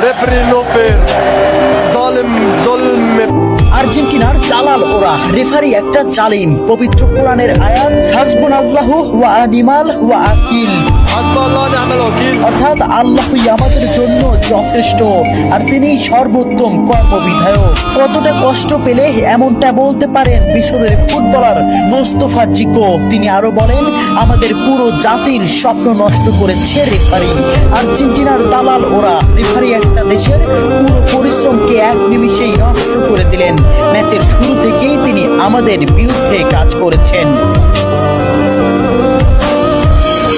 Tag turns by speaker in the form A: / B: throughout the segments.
A: Refri no fair. Zalim zulm.
B: আর্জেন্টিনার দালাল ওরা, রেফারি একটা জালিম। পবিত্র কোরআনের আয়াত হাসবুনাল্লাহু ওয়া নিমাল ওয়াকিল,
A: হাসবুল্লাহ নি'মাল ওয়াকিল,
B: অর্থাৎ আল্লাহই আমাদের জন্য যথেষ্ট আর তিনি সর্বোত্তম কর্মবিধায়ক। কতটা কষ্ট পেলে এমনটা বলতে পারেন মিশরের ফুটবলার মোস্তফা জিকো। তিনি আরো বলেন, আমাদের পুরো জাতির স্বপ্ন নষ্ট করেছে রেফারি। আর্জেন্টিনার দালাল ওরা, রেফারি একটা দেশের পুরো পরিশ্রমকে এক নিমিষেই নষ্ট করে দিলেন। ম্যাচের শুরু থেকেই তিনি আমাদের বিরুদ্ধে কাজ করেছেন।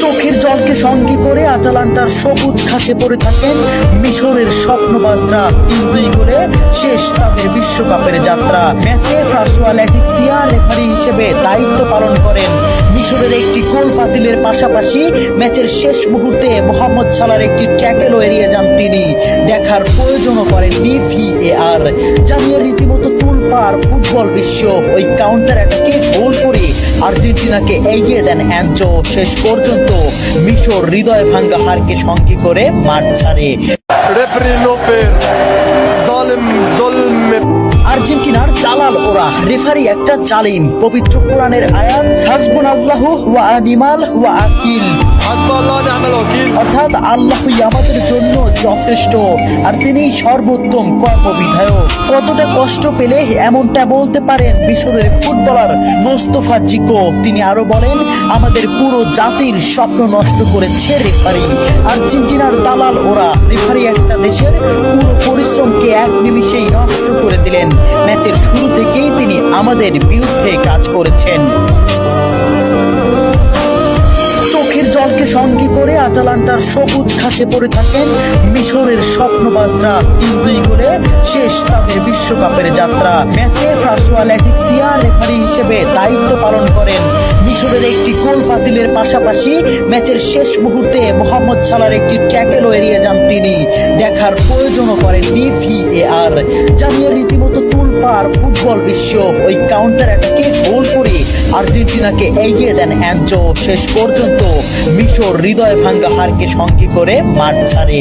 B: চোখের জলকে সঙ্গে করে আটালান্টার সবুজ ঘাসে পড়ে থাকেন মিশরের স্বপ্নবাজরা। 3-2 গোলে শেষ তাদের বিশ্বকাপের যাত্রা। ম্যাচে ফ্রাসোয়া ল্যাটিসিয়া রেফারি হিসেবে দায়িত্ব পালন করেন। মিশরের একটি গোল বাতিলের পাশাপাশি ম্যাচের শেষ মুহূর্তে মোহাম্মদ সালার একটি ট্যাকেলও এড়িয়ে যান তিনি। দেখার প্রয়োজনও করেননি VAR। জানিয়ে রীতিমতো তুলপাড় ফুটবল বিশ্ব। ওই কাউন্টার অ্যাটাকে গোল করে আর্জেন্টিনাকে এগিয়ে দেন অ্যাঞ্জো। শেষ পর্যন্ত মিশর হৃদয় ভাঙ্গা হারকে সঙ্গী করে মাঠ ছাড়ে।
A: Refri no fair. Zalim zulm.
B: আর্জেন্টিনার দালাল ওরা, রেফারি একটা জালিম। পবিত্র কোরআনের আয়াত হাসবুনাল্লাহু ওয়া নিমাল ওয়াকিল,
A: হাসবুল্লাহ নি'মাল ওয়াকিল,
B: অর্থাৎ আল্লাহই আমাদের জন্য যথেষ্ট আর তিনি সর্বোত্তম কর্মবিধায়ক। কতটা কষ্ট পেলে এমনটা বলতে পারেন মিশরের ফুটবলার মোস্তফা জিকো। তিনি আরো বলেন, আমাদের পুরো জাতির স্বপ্ন নষ্ট করেছে রেফারি। আর্জেন্টিনার দালাল ওরা, রেফারি একটা দেশের পুরো পরিশ্রমকে এক নিমিষেই নষ্ট করে দিলেন। ম্যাচের শুরু থেকেই তিনি আমাদের বিরুদ্ধে কাজ করেছেন। চোখের জলকে সঙ্গে করে আটালান্টার সবুজ ঘাসে পড়ে থাকেন মিশরের স্বপ্নবাজরা। 3-2 গোলে শেষ তাদের বিশ্বকাপের যাত্রা। ম্যাচে ফ্রাসোয়া ল্যাটিসিয়া রেফারি হিসেবে দায়িত্ব পালন করেন। মিশরের একটি গোল বাতিলের পাশাপাশি ম্যাচের শেষ মুহূর্তে মোহাম্মদ সালার একটি ট্যাকেলও এড়িয়ে যান তিনি। দেখার প্রয়োজনও করেননি VAR। জানিয়ে রীতিমতো তুলপাড় ফুটবল বিশ্ব। ওই কাউন্টার অ্যাটাকে গোল করে আর্জেন্টিনাকে এগিয়ে দেন অ্যাঞ্জো। শেষ পর্যন্ত মিশর হৃদয় ভাঙ্গা হারকে সঙ্গী করে মাঠ ছাড়ে।